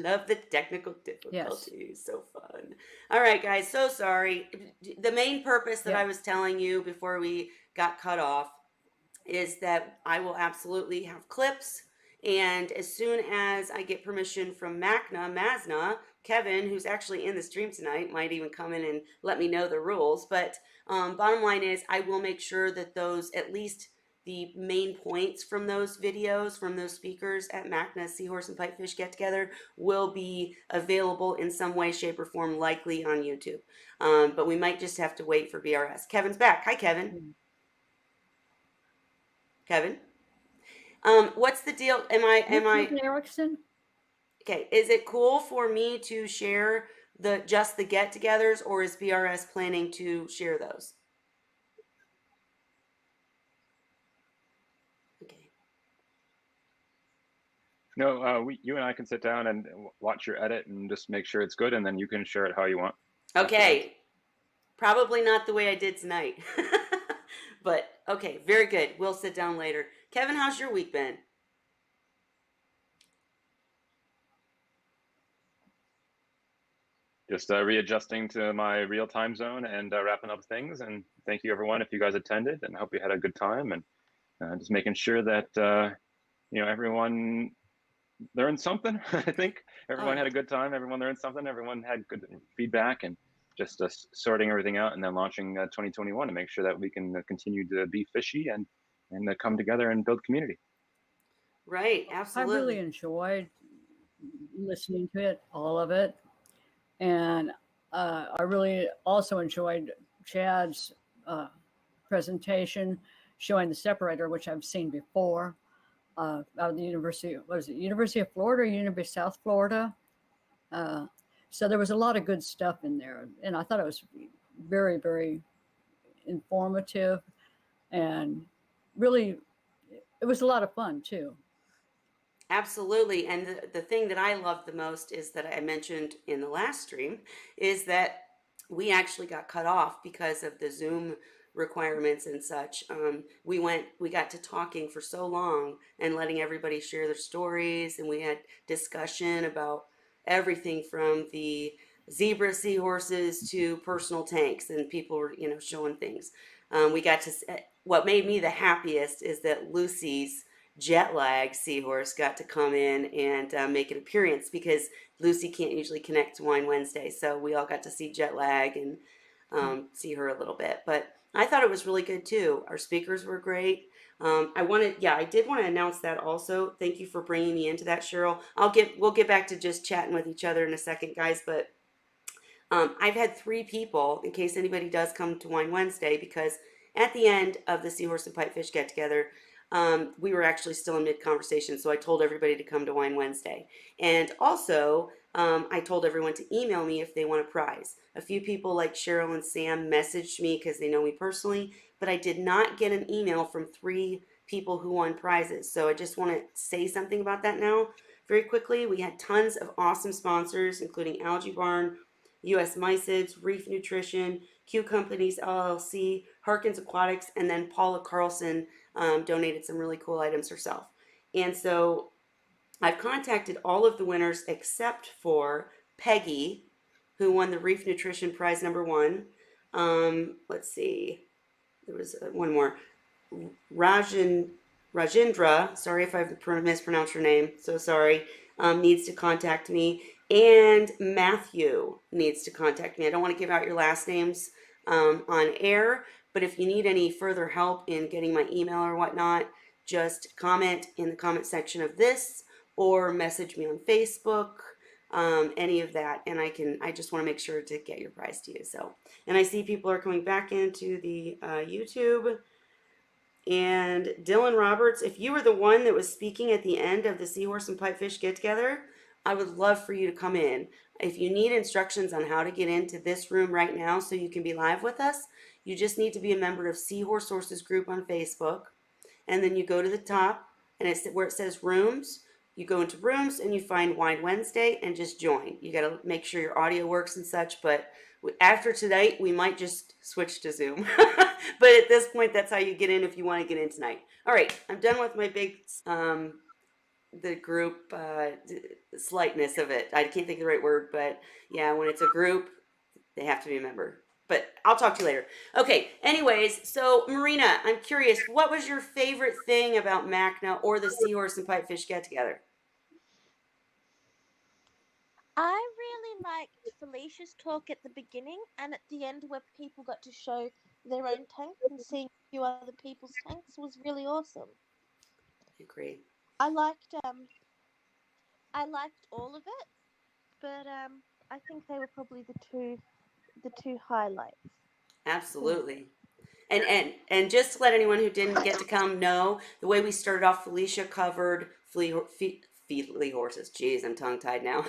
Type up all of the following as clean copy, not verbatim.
Love the technical Yes. difficulties. So fun. All right, guys. So sorry. The main purpose that I Yep. was telling you before we got cut off is that I will absolutely have clips. And as soon as I get permission from MACNA, Kevin, who's actually in the stream tonight, might even come in and let me know the rules. But bottom line is, I will make sure that those, at least the main points from those videos, from those speakers at MACNA Seahorse and Pipefish Get Together, will be available in some way, shape, or form, likely on YouTube. But we might just have to wait for BRS. Kevin's back. Hi, Kevin. Kevin. What's the deal? You're Kevin Erickson? Okay, is it cool for me to share just the get-togethers, or is BRS planning to share those? Okay. No, you and I can sit down and watch your edit and just make sure it's good, and then you can share it how you want. Okay. Probably not the way I did tonight. But okay, very good. We'll sit down later. Kevin, how's your week been? Just readjusting to my real time zone and wrapping up things. And thank you, everyone, if you guys attended, and I hope you had a good time. And just making sure that everyone learned something. I think everyone had a good time. Everyone learned something. Everyone had good feedback, and just sorting everything out, and then launching 2021 to make sure that we can continue to be fishy and come together and build community. Right, I absolutely. really enjoyed listening to it, all of it. And I really also enjoyed Chad's presentation showing the separator, which I've seen before, out of the University of Florida or University of South Florida? So there was a lot of good stuff in there. And I thought it was very, very informative, and really, it was a lot of fun too. Absolutely. And the thing that I love the most is that I mentioned in the last stream is that we actually got cut off because of the Zoom requirements and such. We got to talking for so long and letting everybody share their stories, and we had discussion about everything from the zebra seahorses to personal tanks, and people were, showing things. We got to, what made me the happiest is that Lucy's jet lag seahorse got to come in and make an appearance, because Lucy can't usually connect to Wine Wednesday, so we all got to see jet lag and see her a little bit. But I thought it was really good too. Our speakers were great. I did want to announce that also. Thank you for bringing me into that, Cheryl. We'll get back to just chatting with each other in a second, guys. But I've had 3 people, in case anybody does come to Wine Wednesday, because at the end of the Seahorse and Pipefish get together, we were actually still in mid-conversation, so I told everybody to come to Wine Wednesday. And also, I told everyone to email me if they want a prize. A few people like Cheryl and Sam messaged me because they know me personally, but I did not get an email from 3 people who won prizes. So I just want to say something about that now. Very quickly, we had tons of awesome sponsors, including Algae Barn, U.S. Mycids, Reef Nutrition, Q Companies LLC, Harkins Aquatics, and then Paula Carlson donated some really cool items herself. And so I've contacted all of the winners except for Peggy, who won the Reef Nutrition prize number 1. Let's see, there was one more. Rajendra, sorry if I've mispronounced your name, so sorry, needs to contact me. And Matthew needs to contact me. I don't want to give out your last names on air, but if you need any further help in getting my email or whatnot, just comment in the comment section of this, or message me on Facebook, any of that, and I just want to make sure to get your prize to you. So, and I see people are coming back into the YouTube. And Dylan Roberts, if you were the one that was speaking at the end of the Seahorse and Pipefish get together, I would love for you to come in. If you need instructions on how to get into this room right now so you can be live with us, you just need to be a member of Seahorse Sources group on Facebook. And then you go to the top, and it's where it says rooms. You go into rooms and you find Wine Wednesday and just join. You got to make sure your audio works and such, but after tonight, we might just switch to Zoom. But at this point, that's how you get in if you want to get in tonight. All right, I'm done with my big the group slightness of it. I can't think of the right word, but yeah, when it's a group, they have to be a member. But I'll talk to you later. Okay, anyways, so Marina, I'm curious, what was your favorite thing about MACNA or the Seahorse and Pipefish get together? I really liked Felicia's talk at the beginning and at the end where people got to show their own tank and seeing a few other people's tanks was really awesome. I agree. I liked all of it, but I think they were probably the two highlights. Absolutely. And just to let anyone who didn't get to come know, the way we started off, Felicia covered flea horses. Jeez, I'm tongue tied now.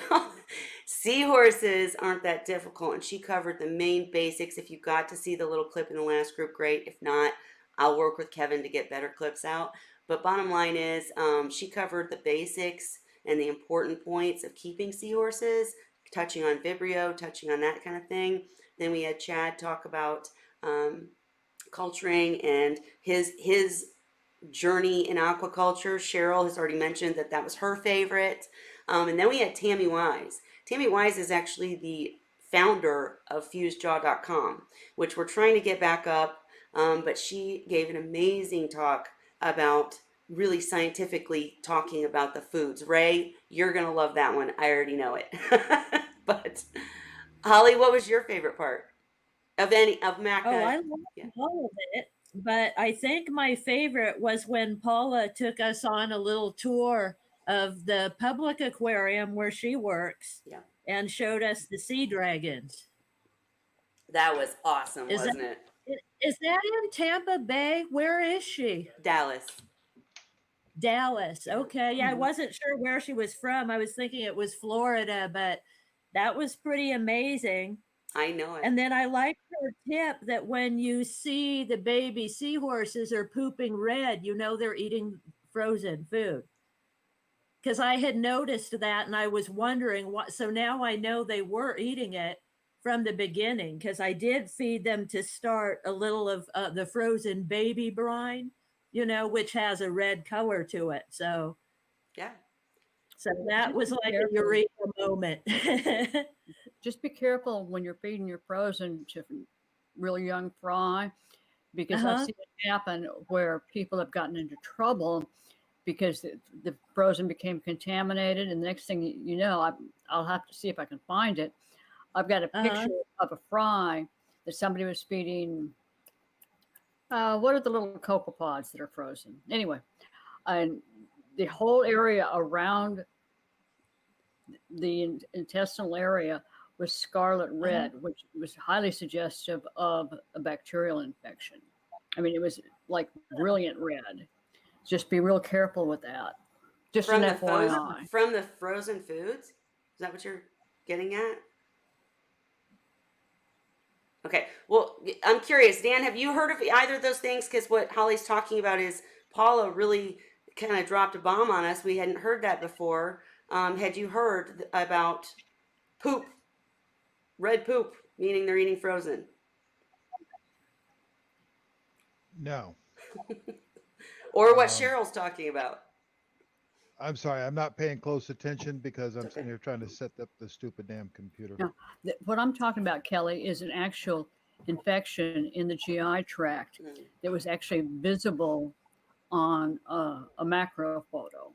Seahorses aren't that difficult, and she covered the main basics. If you got to see the little clip in the last group, great. If not, I'll work with Kevin to get better clips out. But bottom line is, she covered the basics and the important points of keeping seahorses, touching on Vibrio, touching on that kind of thing. Then we had Chad talk about culturing and his journey in aquaculture. Cheryl has already mentioned that was her favorite. And then we had Tammy Wise. Tammy Wise is actually the founder of FuseJaw.com, which we're trying to get back up. But she gave an amazing talk about really scientifically talking about the foods. Ray, you're going to love that one. I already know it. But Holly, what was your favorite part of MACNA? Oh, I loved all of it, but I think my favorite was when Paula took us on a little tour of the public aquarium where she works, and showed us the sea dragons. That was awesome, wasn't it? Is that in Tampa Bay? Where is she? Dallas. Okay. Yeah, I wasn't sure where she was from. I was thinking it was Florida, but that was pretty amazing. I know it. And then I like her tip that when you see the baby seahorses are pooping red, you know they're eating frozen food. Because I had noticed that and I was wondering what, so now I know they were eating it from the beginning, because I did feed them to start a little of the frozen baby brine, you know, which has a red color to it. So yeah. So that was like a eureka moment. Just be careful when you're feeding your frozen to really young fry, because I've seen it happen where people have gotten into trouble because the frozen became contaminated. And the next thing you know, I'll have to see if I can find it. I've got a picture of a fry that somebody was feeding. What are the little copepods that are frozen? Anyway, and the whole area around the intestinal area was scarlet red, which was highly suggestive of a bacterial infection. I mean, it was like brilliant red. Just be real careful with that. Just from an FYI. From the frozen foods? Is that what you're getting at? Okay. Well, I'm curious. Dan, have you heard of either of those things? Because what Holly's talking about is Paula really kind of dropped a bomb on us. We hadn't heard that before. Had you heard about poop? Red poop, meaning they're eating frozen. No. Or what Cheryl's talking about. I'm sorry, I'm not paying close attention because I'm sitting here trying to set up the stupid damn computer. No, what I'm talking about, Kelly, is an actual infection in the GI tract that was actually visible on a macro photo.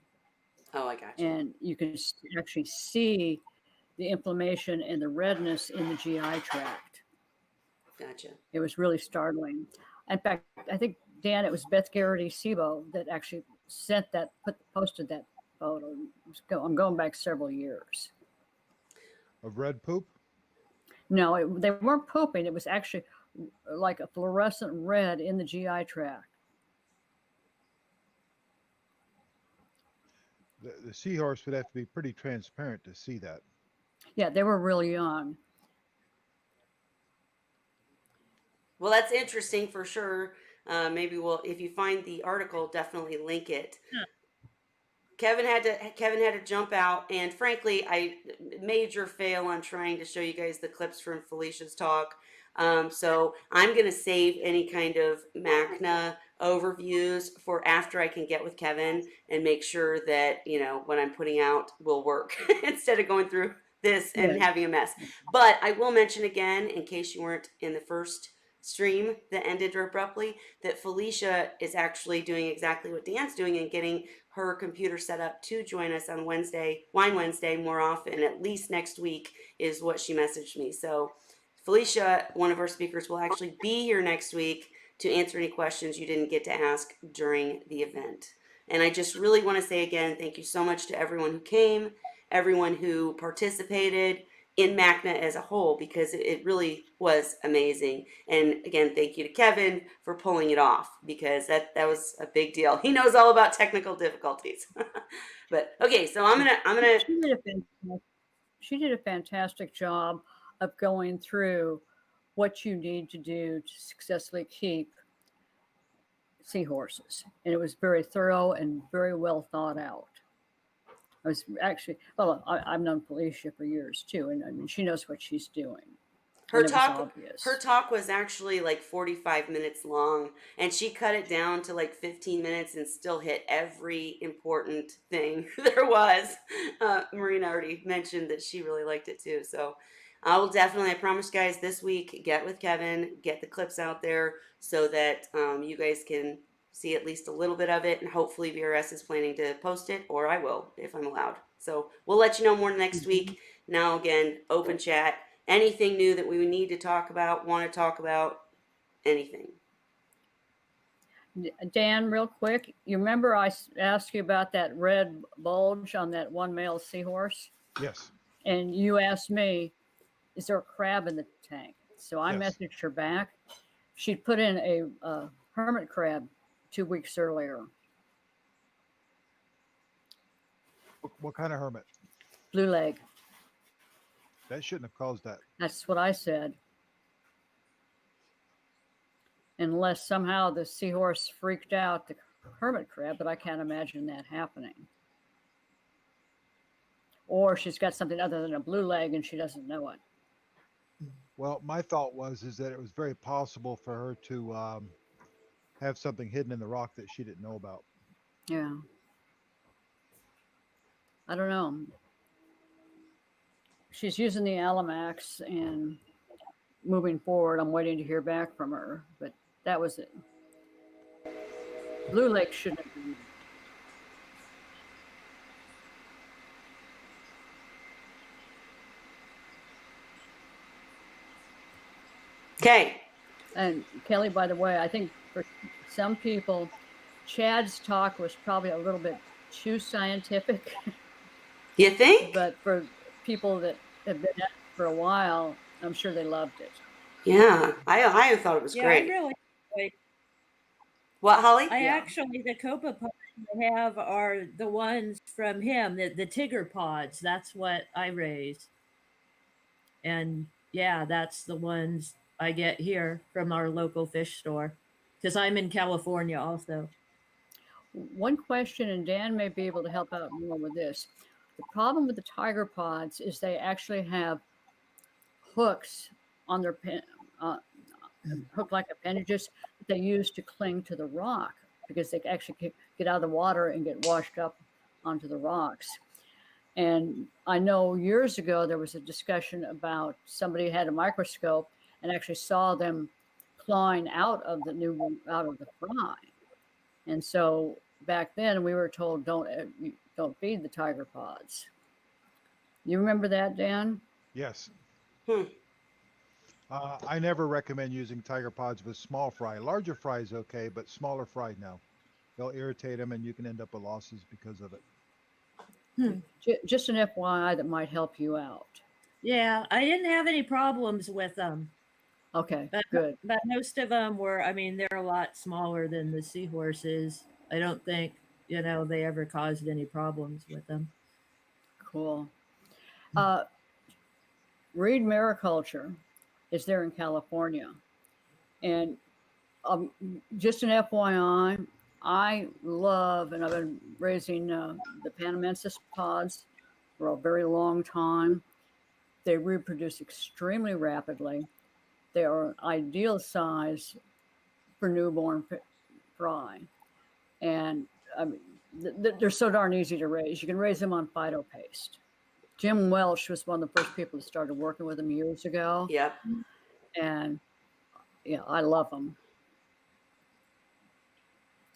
Oh, I got you. And you can actually see the inflammation and the redness in the GI tract. Gotcha. It was really startling. In fact, I think, Dan, it was Beth Garrity-Sebo that actually sent that, posted that photo. I'm going back several years. Of red poop? No, they weren't pooping. It was actually like a fluorescent red in the GI tract. The seahorse would have to be pretty transparent to see that. Yeah, they were really young. Well, that's interesting for sure. Maybe if you find the article, definitely link it. Yeah. Kevin had to jump out, and frankly, I major fail on trying to show you guys the clips from Felicia's talk. So I'm going to save any kind of MACNA overviews for after I can get with Kevin and make sure that, what I'm putting out will work instead of going through this and Good. having a mess. But I will mention again, in case you weren't in the first stream that ended abruptly, that Felicia is actually doing exactly what Dan's doing and getting her computer set up to join us on Wednesday, Wine Wednesday, more often, at least next week, is what she messaged me. So Felicia, one of our speakers, will actually be here next week to answer any questions you didn't get to ask during the event. And I just really want to say again, thank you so much to everyone who came, everyone who participated in MACNA as a whole, because it really was amazing. And again, thank you to Kevin for pulling it off, because that was a big deal. He knows all about technical difficulties. But okay, so I'm gonna She did a fantastic job of going through what you need to do to successfully keep seahorses, and it was very thorough and very well thought out. I was actually, well, I've known Felicia for years too, and I mean, she knows what she's doing. her And it was talk obvious. her talk was actually like 45 minutes long, and she cut it down to like 15 minutes and still hit every important thing there was. Marina already mentioned that she really liked it too, so I will definitely, I promise guys, this week get with Kevin, get the clips out there so that you guys can see at least a little bit of it, and hopefully VRS is planning to post it, or I will if I'm allowed. So we'll let you know more next week. Now again, open chat. Anything new that we need to talk about, want to talk about, anything. Dan, real quick, you remember I asked you about that red bulge on that one male seahorse? Yes. And you asked me, is there a crab in the tank? So I Yes. messaged her back. She'd put in a hermit crab 2 weeks earlier. What kind of hermit? Blue leg. That shouldn't have caused that. That's what I said. Unless somehow the seahorse freaked out the hermit crab, but I can't imagine that happening. Or she's got something other than a blue leg and she doesn't know it. Well, my thought is that it was very possible for her to have something hidden in the rock that she didn't know about. Yeah. I don't know. She's using the Alamax, and moving forward, I'm waiting to hear back from her, but that was it. Blue Lake shouldn't have been. Okay. And Kelly, by the way, I think for some people, Chad's talk was probably a little bit too scientific. You think? But for people that have been at it for a while, I'm sure they loved it. Yeah, I thought it was Yeah, great. I really enjoyed. What, Holly? Actually, the copa pods I have are the ones from him, the Tigger pods. That's what I raise. And yeah, that's the ones I get here from our local fish store, because I'm in California also. One question, and Dan may be able to help out more with this. The problem with the tiger pods is they actually have hooks on their hook-like appendages that they use to cling to the rock, because they actually get out of the water and get washed up onto the rocks. And I know years ago there was a discussion about somebody had a microscope and actually saw them clawing out of the fry. And so back then we were told don't feed the tiger pods. You remember that, Dan? Yes. Hmm. I never recommend using tiger pods with small fry. Larger fry is okay, but smaller fry, no. They'll irritate them and you can end up with losses because of it. Just an FYI that might help you out. Yeah, I didn't have any problems with them. Okay, But, good. But most of them were, I mean, they're a lot smaller than the seahorses. I don't think, they ever caused any problems with them. Cool. Reed Mariculture is there in California. And just an FYI, I love, and I've been raising the Panamensis pods for a very long time. They reproduce extremely rapidly. They are an ideal size for newborn fry. And I mean, they're so darn easy to raise. You can raise them on phyto paste. Jim Welsh was one of the first people that started working with them years ago. Yep. And yeah, I love them.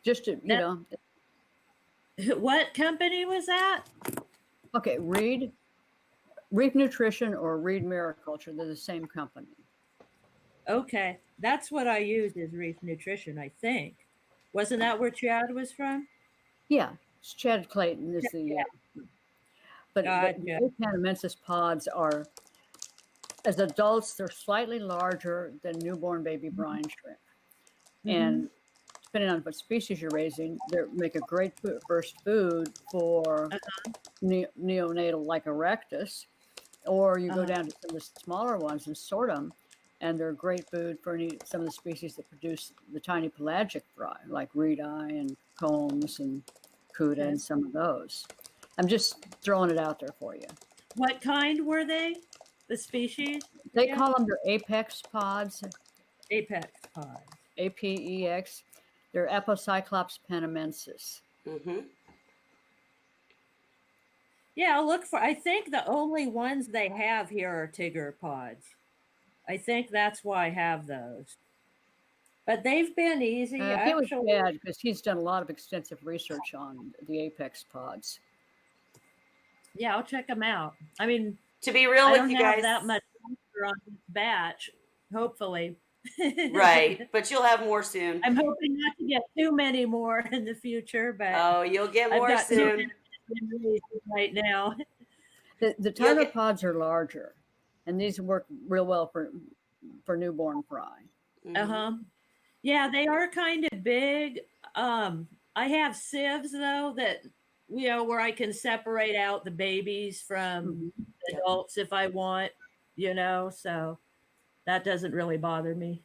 Just to, What company was that? Okay, Reef Nutrition or Reed Mariculture, they're the same company. Okay, that's what I used is Reef Nutrition, I think. Wasn't that where Chad was from? Yeah, it's Chad Clayton is the. But the Panamensis pods are, as adults, they're slightly larger than newborn baby brine shrimp, and depending on what species you're raising, they make a great first food for neonatal like Erectus, or you go down to some of the smaller ones and sort them, and they're great food for some of the species that produce the tiny pelagic fry, like reed eye and combs and cuda and some of those. I'm just throwing it out there for you. What kind were they? The species? They call them their apex pods. Apex pods. APEX. They're Epocyclops panamensis. Yeah, I'll look for. I think the only ones they have here are Tigger pods. I think that's why I have those. But they've been easy. It was bad because he's done a lot of extensive research on the apex pods. Yeah, I'll check them out. I mean, to be real with you guys, I don't have that much on this batch, hopefully. Right, but you'll have more soon. I'm hoping not to get too many more in the future, but oh, you'll get more soon. Right now, the tiger pods are larger, and these work real well for newborn fry. Yeah, they are kind of big. I have sieves though that where I can separate out the babies from adults if I want, so that doesn't really bother me.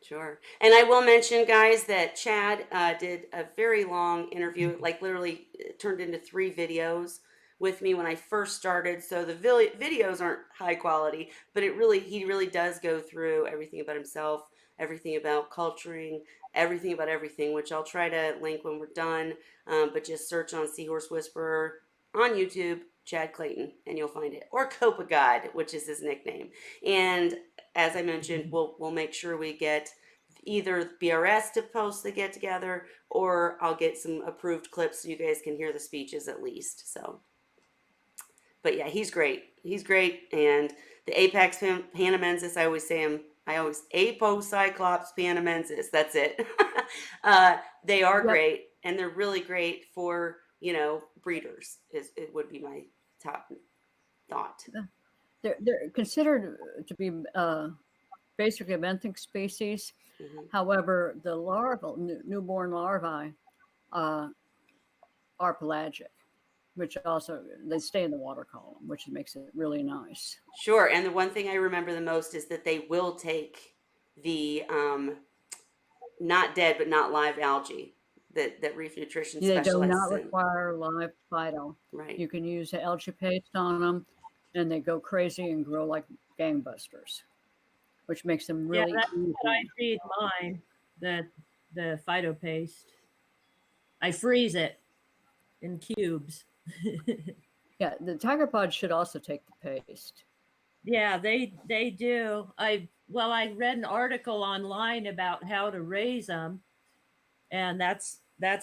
Sure. And I will mention, guys, that Chad did a very long interview, like literally turned into 3 videos with me when I first started. So the videos aren't high quality, but he really does go through everything about himself, everything about culturing, everything about everything, which I'll try to link when we're done. But just search on Seahorse Whisperer on YouTube, Chad Clayton, and you'll find it. Or Copa God, which is his nickname. And as I mentioned, we'll make sure we get either BRS to post the get together, or I'll get some approved clips so you guys can hear the speeches at least. So, but yeah, he's great. He's great. And the Apex panamensis, I always Apocyclops panamensis. That's it. They are great, and they're really great for breeders. It would be my top thought. They're considered to be basically a benthic species. However, the newborn larvae are pelagic, which also they stay in the water column, which makes it really nice. Sure, and the one thing I remember the most is that they will take the not dead but not live algae that Reef Nutrition specializes in. They do not require live phyto. Right. You can use algae paste on them, and they go crazy and grow like gangbusters, which makes them really that's what I feed mine, the phyto paste. I freeze it in cubes. Yeah, the tiger pods should also take the paste. Yeah, they do. I read an article online about how to raise them, and that's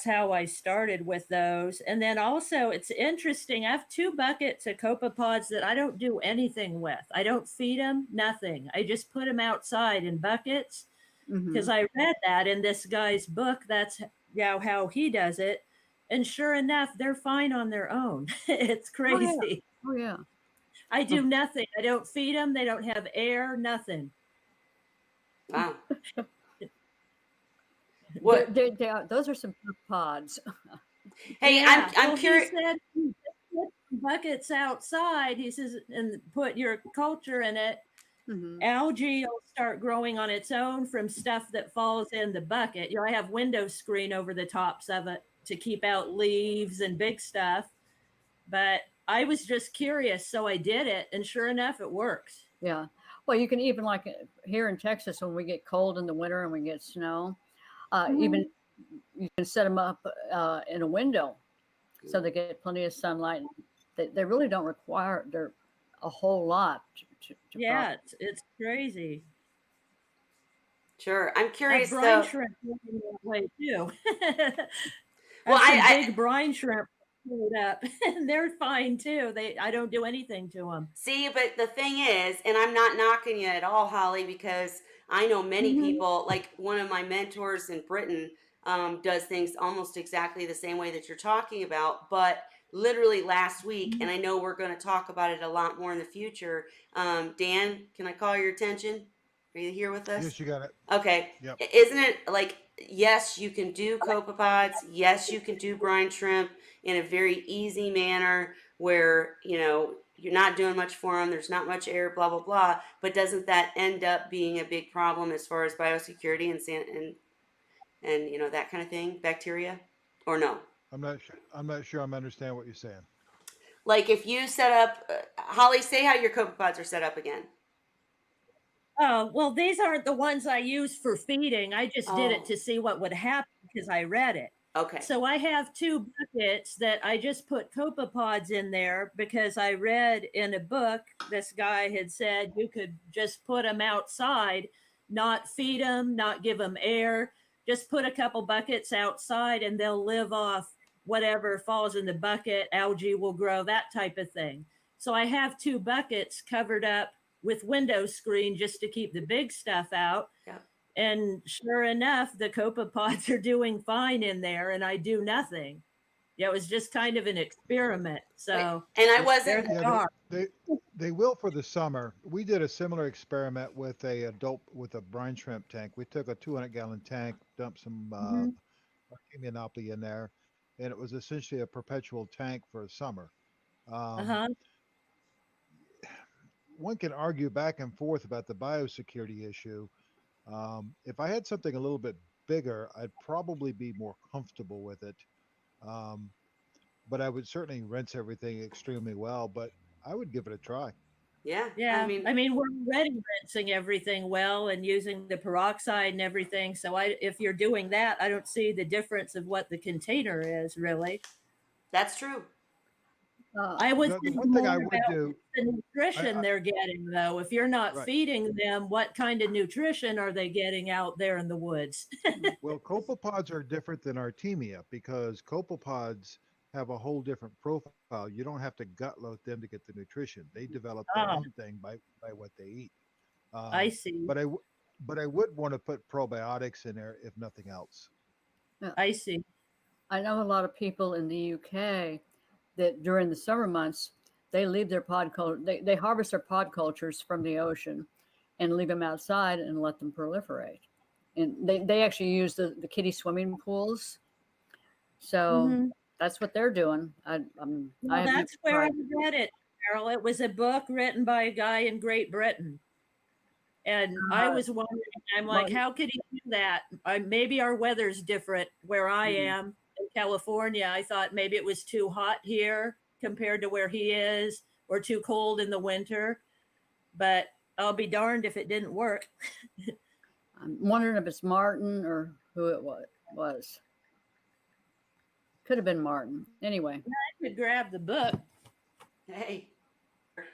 how I started with those. And then also, it's interesting. I have 2 buckets of copepods that I don't do anything with. I don't feed them, nothing. I just put them outside in buckets because I read that in this guy's book. That's how he does it. And sure enough, they're fine on their own. It's crazy. Oh, yeah. I do nothing. I don't feed them. They don't have air, nothing. Wow. What? Those are some pods. Hey, Yeah. I'm curious. He said, put buckets outside, he says, and put your culture in it. Algae will start growing on its own from stuff that falls in the bucket. I have window screen over the tops of it to keep out leaves and big stuff. But I was just curious, so I did it, and sure enough, it works. Yeah. Well, you can even, like here in Texas, when we get cold in the winter and we get snow, even you can set them up in a window so they get plenty of sunlight. They really don't require a whole lot to Yeah, it's crazy. Sure. I'm That curious brine though. shrimp is in that way too. Well, Have some I big brine shrimp pulled up, and they're fine too. I don't do anything to them. see, but the thing is, and I'm not knocking you at all, Holly, because I know many people, like one of my mentors in Britain, does things almost exactly the same way that you're talking about. But literally last week, and I know we're going to talk about it a lot more in the future. Dan, can I call your attention? Are you here with us? Yes, you got it. Okay. Yep. Isn't it like, yes, you can do copepods. Yes, you can do brine shrimp in a very easy manner where, you're not doing much for them. There's not much air, blah, blah, blah. But doesn't that end up being a big problem as far as biosecurity and that kind of thing, bacteria, or no? I'm not sure. I'm not sure. I'm understand what you're saying. Like if you set up, Holly, say how your copepods are set up again. Oh, well, these aren't the ones I use for feeding. I just did it Oh. to see what would happen because I read it. Okay. So I have 2 buckets that I just put copepods in there because I read in a book, this guy had said you could just put them outside, not feed them, not give them air, just put a couple buckets outside and they'll live off whatever falls in the bucket, algae will grow, that type of thing. So I have 2 buckets covered up with window screen just to keep the big stuff out. Yeah. And sure enough, the copepods are doing fine in there, and I do nothing. Yeah, it was just kind of an experiment. So, and I there wasn't. they Yeah, are. they will for the summer. We did a similar experiment with a brine shrimp tank. We took a 200-gallon tank, dumped some Artemionopoli in there, and it was essentially a perpetual tank for summer. Uh-huh. One can argue back and forth about the biosecurity issue. If I had something a little bit bigger, I'd probably be more comfortable with it. Um, but I would certainly rinse everything extremely well. But I would give it a try. Yeah. Yeah. I mean, we're already rinsing everything well and using the peroxide and everything. So if you're doing that, I don't see the difference of what the container is really. That's true. I would The think one thing more I would about do, the nutrition they're getting, though. If you're not Right. feeding them, what kind of nutrition are they getting out there in the woods? well, copepods are different than Artemia because copepods have a whole different profile. You don't have to gut load them to get the nutrition. They develop their Oh. own thing by what they eat. I see. But I would want to put probiotics in there if nothing else. I see. I know a lot of people in the UK that during the summer months, they leave their they harvest their pod cultures from the ocean and leave them outside and let them proliferate. And they actually use the kiddie swimming pools. So that's what they're doing. Well, that's where I read it, Carol. It was a book written by a guy in Great Britain. And I was wondering, I'm like, how could he do that? Maybe our weather's different where I am in California. I thought maybe it was too hot here compared to where he is, or too cold in the winter. But I'll be darned if it didn't work. I'm wondering if it's Martin or who it was. Could have been Martin. Anyway. I could grab the book. Hey.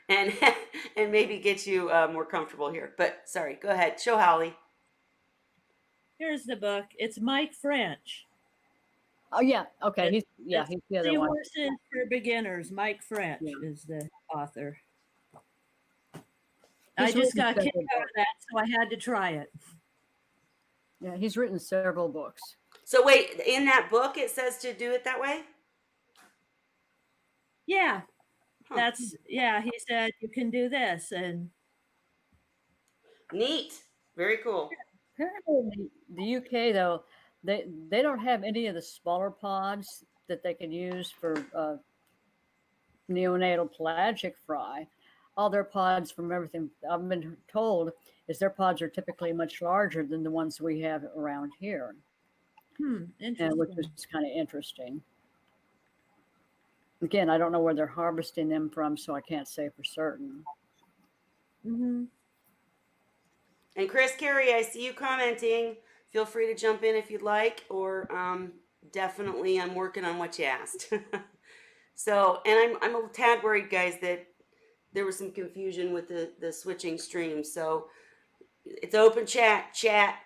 And and maybe get you more comfortable here. But sorry, go ahead. Show Holly. Here's the book. It's Mike French. Oh yeah. Okay. He's the other one. Seahorses for Beginners. Mike French is the author. I just got kicked out of that, so I had to try it. Yeah, he's written several books. So wait, in that book it says to do it that way? Yeah. He said you can do this, and neat. Very cool. Apparently the UK though, they don't have any of the smaller pods that they can use for neonatal pelagic fry. All their pods, from everything I've been told, is their pods are typically much larger than the ones we have around here. Interesting. Which is kind of interesting. Again, I don't know where they're harvesting them from, so I can't say for certain. And Chris Carey, I see you commenting. feel free to jump in if you'd like, or definitely I'm working on what you asked. So, and I'm a tad worried, guys, that there was some confusion with the switching streams. So it's open chat, chat.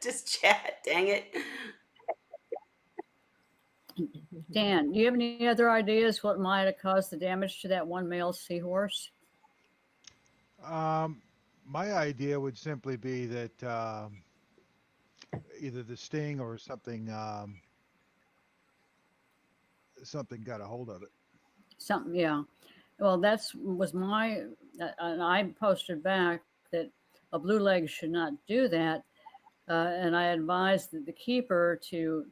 Just chat, dang it. Dan, do you have any other ideas what might have caused the damage to that one male seahorse? My idea would simply be that either the sting or something got a hold of it. Something, yeah. Well, was my, and I posted back that a blue leg should not do that. And I advised the keeper to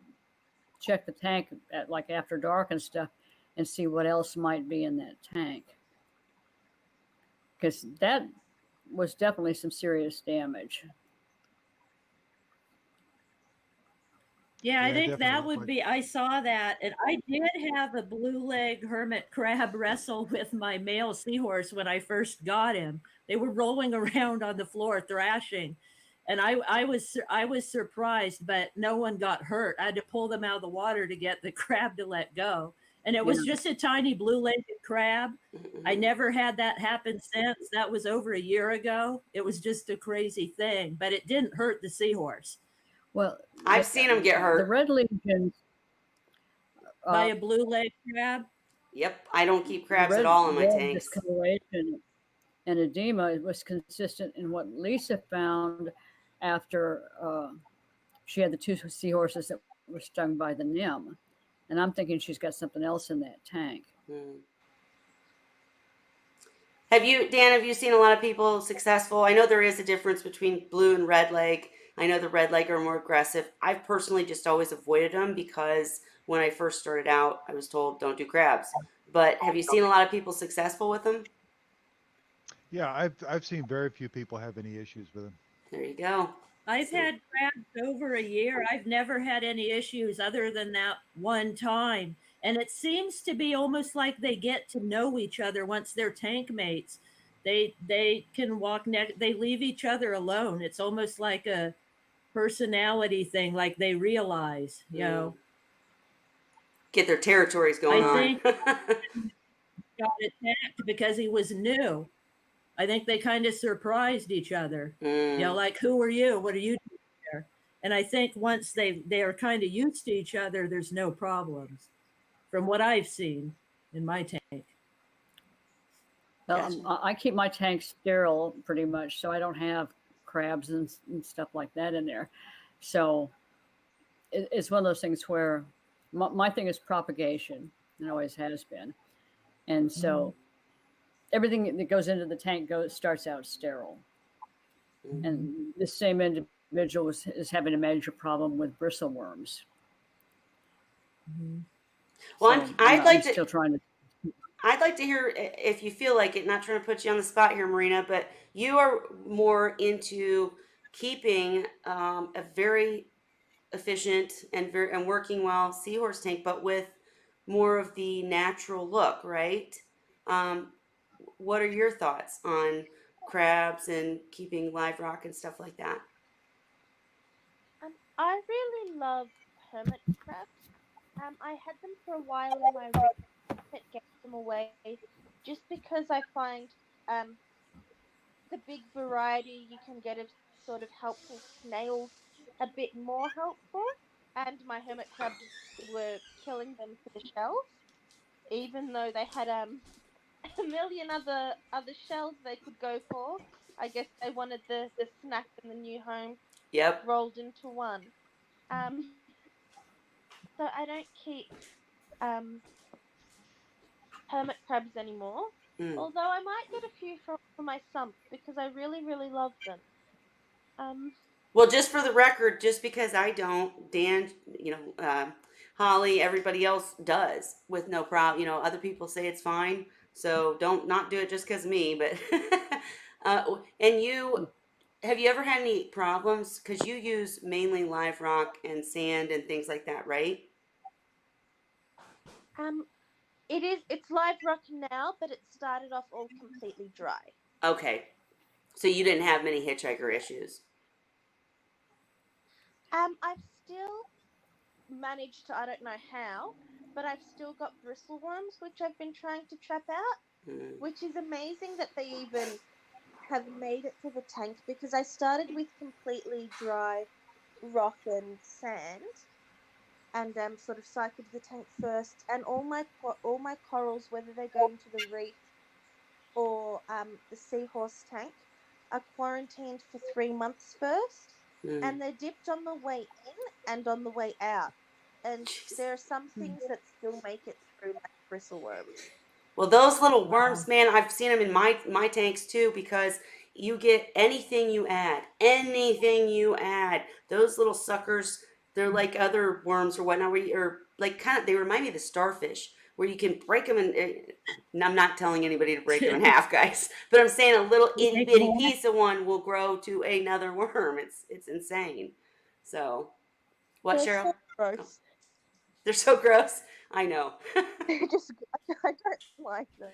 check the tank at like after dark and stuff and see what else might be in that tank. Because that was definitely some serious damage. Yeah, I Yeah, think definitely that looked would like be, I saw that. And I did have a blue leg hermit crab wrestle with my male seahorse when I first got him. They were rolling around on the floor thrashing. And I was surprised, but no one got hurt. I had to pull them out of the water to get the crab to let go. And it Yeah. was just a tiny blue-legged crab. I Mhm. never had that happen since. That was over a year ago. It was just a crazy thing, but it didn't hurt the seahorse. Well, I've seen them get the hurt. red legions, By a blue leg crab? Yep, I don't keep the crabs at all in my red tanks. discoloration and edema was consistent in what Lisa found after she had the two seahorses that were stung by the nymph. And I'm thinking she's got something else in that tank. Hmm. Dan, have you seen a lot of people successful? I know there is a difference between blue and red leg. I know the red leg are more aggressive. I've personally just always avoided them because when I first started out, I was told don't do crabs. But have you seen a lot of people successful with them? Yeah, I've seen very few people have any issues with them. There you go. I've So- had crabs over a year. I've never had any issues other than that one time. And it seems to be almost like they get to know each other once they're tank mates. They can walk next, they leave each other alone. It's almost like a personality thing, like they realize, you know. Get their territories going I on. think got attacked because he was new. I think they kind of surprised each other. You know, like, who are you? What are you doing there? And I think once they are kind of used to each other, there's no problems from what I've seen in my tank. Gotcha. I keep my tank sterile pretty much, so I don't have crabs and stuff like that in there. So it's one of those things where my thing is propagation, and always has been. And so everything that goes into the tank starts out sterile. And the same individual is having a major problem with bristle worms. Well, So I'd like still trying to. I'd like to hear if you feel like it, not trying to put you on the spot here, Marina, but you are more into keeping a very efficient and working well seahorse tank, but with more of the natural look, right? What are your thoughts on crabs and keeping live rock and stuff like that? I really love hermit crabs. I had them for a while in my room, but gave them away just because I find the big variety you can get of sort of helpful snails a bit more helpful, and my hermit crabs were killing them for the shells, even though they had a million other shells they could go for. I guess they wanted the snack and the new home Yep. rolled into one. So I don't keep hermit crabs anymore. Although I might get a few for my sump because I really, really love them. Well, just for the record, just because I don't, Dan, Holly, everybody else does with no problem. You know, other people say it's fine, so don't not do it just because of me. But and have you ever had any problems? Because you use mainly live rock and sand and things like that, right? It's live rock now, but it started off all completely dry. Okay, so you didn't have many hitchhiker issues. I've still managed to, I don't know how, but I've still got bristle worms, which I've been trying to trap out, Mm. which is amazing that they even have made it to the tank because I started with completely dry rock and sand and sort of cycled the tank first, and all my corals, whether they go into the reef or the seahorse tank, are quarantined for 3 months first, Mm. and they're dipped on the way in and on the way out. And Jeez. there are some things that still make it through, like bristle worms. Well, those little Wow. worms, man, I've seen them in my tanks too because you get anything you add, those little suckers, they're like other worms or whatnot, or like kind of, they remind me of the starfish where you can break them and I'm not telling anybody to break them in half, guys, but I'm saying a little You itty make bitty more? piece of one will grow to another worm. It's insane. So, what, They're Cheryl? so Oh, gross. they're so gross. I know. They're just, I don't like them.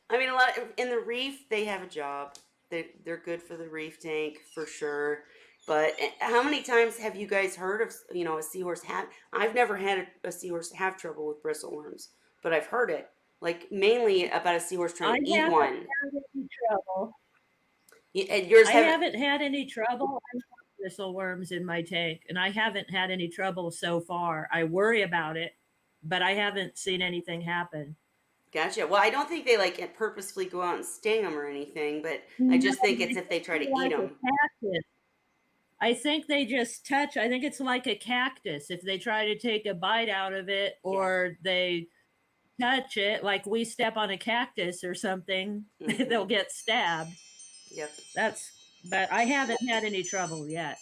I mean, a lot in the reef, they have a job. They're good for the reef tank for sure. But how many times have you guys heard of a seahorse have? I've never had a seahorse have trouble with bristle worms, but I've heard it like mainly about a seahorse trying I to eat haven't one. had any trouble. And yours I haven't. haven't had any trouble. I have bristle worms in my tank, and I haven't had any trouble so far. I worry about it, but I haven't seen anything happen. Gotcha. Well, I don't think they like purposefully go out and sting them or anything, but I No, just think I it's if they think try they're to eat like a them. cactus. I think they just touch. I think it's like a cactus. If they try to take a bite out of it Yeah. or they touch it, like we step on a cactus or something, they'll Hmm. get stabbed. Yep. But I haven't had any trouble yet.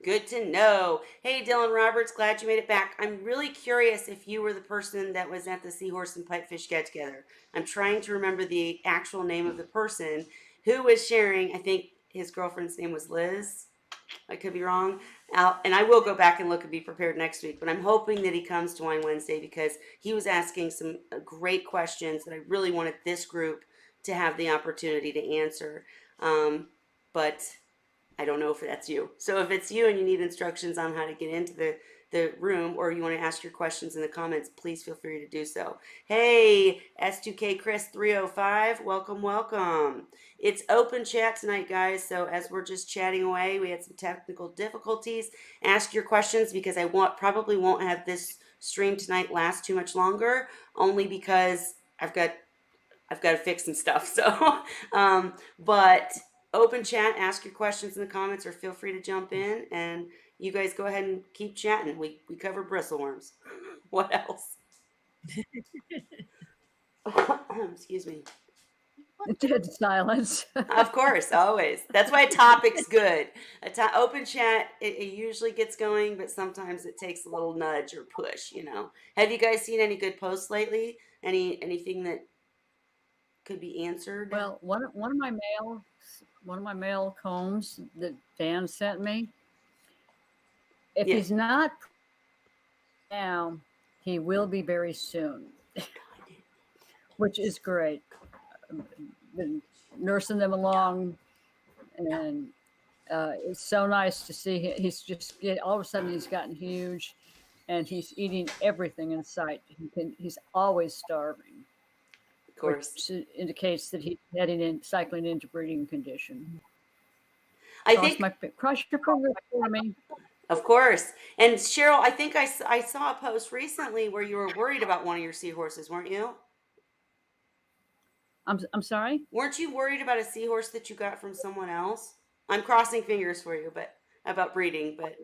Good to know. Hey, Dylan Roberts, glad you made it back. I'm really curious if you were the person that was at the Seahorse and Pipefish get together. I'm trying to remember the actual name of the person who was sharing. I think his girlfriend's name was Liz. I could be wrong. And I will go back and look and be prepared next week. But I'm hoping that he comes to Wine Wednesday because he was asking some great questions that I really wanted this group to have the opportunity to answer. But I don't know if that's you. So if it's you and you need instructions on how to get into the room or you want to ask your questions in the comments, please feel free to do so. Hey, S2K Chris 305, welcome, welcome. It's open chat tonight, guys. So as we're just chatting away, we had some technical difficulties. Ask your questions because I probably won't have this stream tonight last too much longer, only because I've got to fix some stuff. So, but open chat, ask your questions in the comments, or feel free to jump in. And you guys go ahead and keep chatting. We cover bristle worms. What else? Excuse me. Dead silence. Of course, always. That's why a topic's good. Open chat, it usually gets going, but sometimes it takes a little nudge or push. Have you guys seen any good posts lately? Anything that could be answered? Well, one of my male combs that Dan sent me. If Yeah. he's not now, he will be very soon, which is great. Been nursing them along, and it's so nice to see. He's just all of a sudden he's gotten huge, and he's eating everything in sight. He's always starving, Of course. which indicates that he's cycling into breeding condition. I think, Cross your fingers for me. of course. And Cheryl, I think I saw a post recently where you were worried about one of your seahorses, weren't you? I'm sorry. Weren't you worried about a seahorse that you got from someone else? I'm crossing fingers for you, but about breeding. But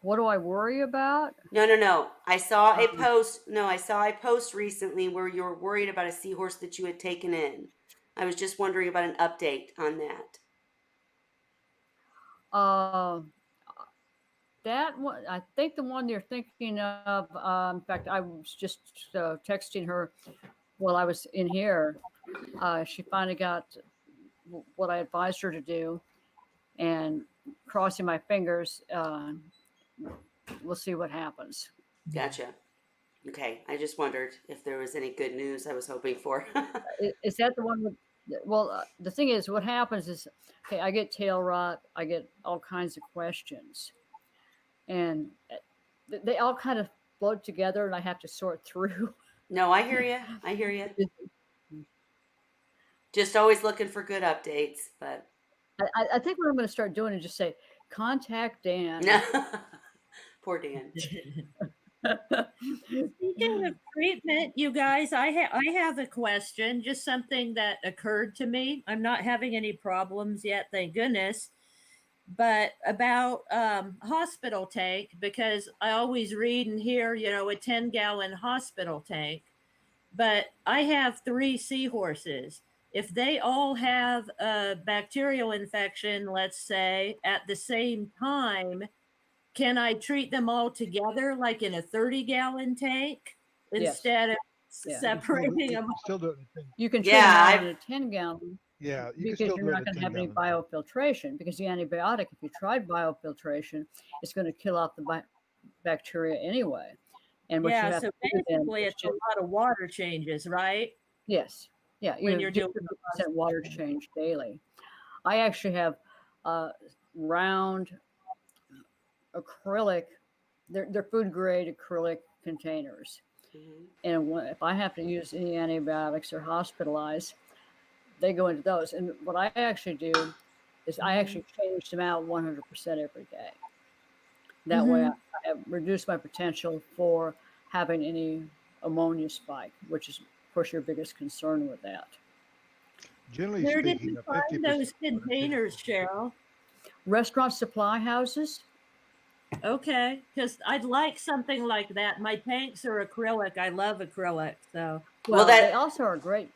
what do I worry about? no. I saw a post. No, I saw a post recently where you were worried about a seahorse that you had taken in. I was just wondering about an update on that. That one, I think the one you're thinking of. In fact, I was just texting her while I was in here. She finally got what I advised her to do, and crossing my fingers. We'll see what happens. Gotcha. Okay, I just wondered if there was any good news I was hoping for. Is that the one Well, the thing is, what happens is, okay, I get tail rot, I get all kinds of questions, and they all kind of float together, and I have to sort through. No, I hear you. I hear you. Just always looking for good updates, but I think what I'm going to start doing is just say, contact Dan. poor Dan. Speaking of treatment, you guys, I have a question, just something that occurred to me. I'm not having any problems yet, thank goodness. But about hospital tank, because I always read and hear, a 10-gallon hospital tank. But I have 3 seahorses. If they all have a bacterial infection, let's say, at the same time, can I treat them all together like in a 30-gallon tank Yes. instead of Yeah. separating them? Still do it. You can treat Yeah, them all in a 10-gallon Yeah, you can because still you're do it not at going to have any 10-gallon. biofiltration. Because the antibiotic, if you tried biofiltration, it's going to kill off the bacteria anyway. And what you Yeah, have so to do then basically is it's a lot of water changes, right? yes, yeah, When you you're do doing the 50% water change daily. I actually have round acrylic, they're food grade acrylic containers. Mhm. And if I have to use any antibiotics or hospitalize, they go into those. And what I actually do is I actually change them out 100% every day. That way I have reduced my potential for having any ammonia spike, which is, of course, your biggest concern with that. Generally Where did speaking, you a find 50% those water change containers, will- Cheryl? Restaurant supply houses, Okay, because I'd like something like that. My tanks are acrylic. I love acrylic, so Well, well, they that also are great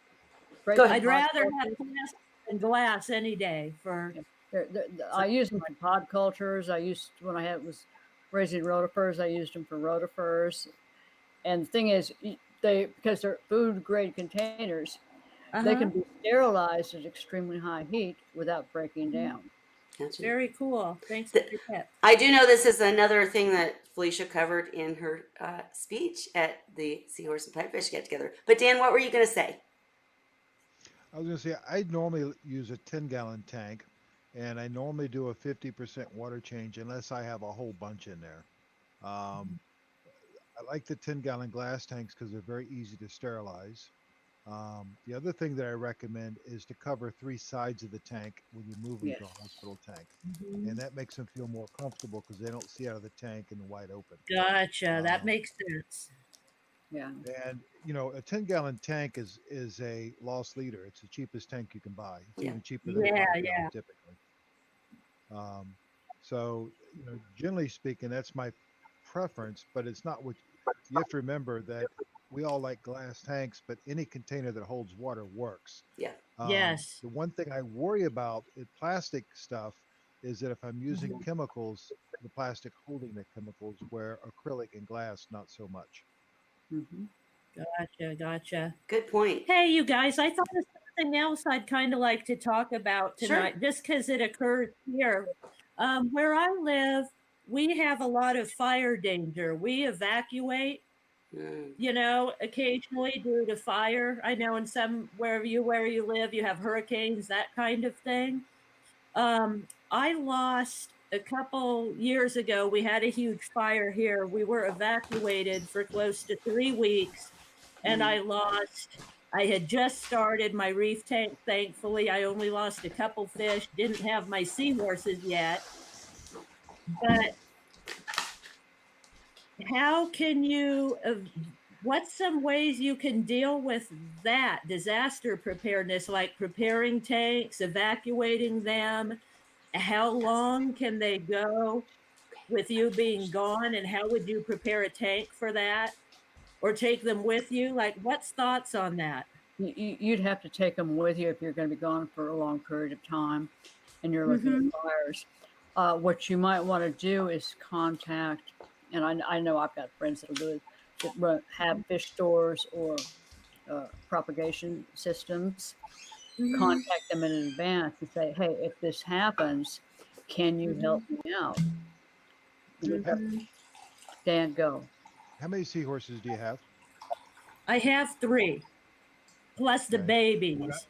Go for ahead. I'd rather pod have cultures. glass than glass any day for. I use them for pod cultures. I used when I was raising rotifers. I used them for rotifers. And the thing is, because they're food grade containers, they can be sterilized at extremely high heat without breaking down. Gotcha. Very cool. Thanks for your tip. I do know this is another thing that Felicia covered in her speech at the Seahorse and Pipefish get together. But Dan, what were you going to say? I was going to say, I normally use a 10-gallon tank, and I normally do a 50% water change unless I have a whole bunch in there. I like the 10-gallon glass tanks because they're very easy to sterilize. The other thing that I recommend is to cover 3 sides of the tank when you move them Yes. to a hospital tank. And that makes them feel more comfortable because they don't see out of the tank and wide open. Gotcha. That Um, makes sense. Yeah. And a 10-gallon tank is a loss leader. It's the cheapest tank you can buy. It's Yeah. even cheaper than a Yeah, 5-gallon typically. So generally speaking, that's my preference, but it's not what you have to remember that we all like glass tanks, but any container that holds water works. Yeah. Yes. The one thing I worry about in plastic stuff is that if I'm using chemicals, the plastic holding the chemicals, where acrylic and glass, not so much. Mm-hmm. Gotcha. Good point. Hey, you guys, I thought of something else I'd kind of like to talk about tonight, just because it occurred here. Where I live, we have a lot of fire danger. We evacuate, occasionally due to fire. I know in some where you live, you have hurricanes, that kind of thing. I lost a couple years ago. We had a huge fire here. We were evacuated for close to 3 weeks, and I had just started my reef tank. Thankfully, I only lost a couple fish, didn't have my seahorses yet. But how can you, what's some ways you can deal with that disaster preparedness, like preparing tanks, evacuating them? How long can they go with you being gone, and how would you prepare a tank for that, or take them with you? Like, what's thoughts on that? You'd have to take them with you if you're going to be gone for a long period of time and you're looking at fires. What you might want to do is contact, and I know I've got friends that have fish stores or propagation systems. Contact them in advance and say, hey, if this happens, can you help me out? Dan, go. How many seahorses do you have? I have 3, plus the Okay. babies.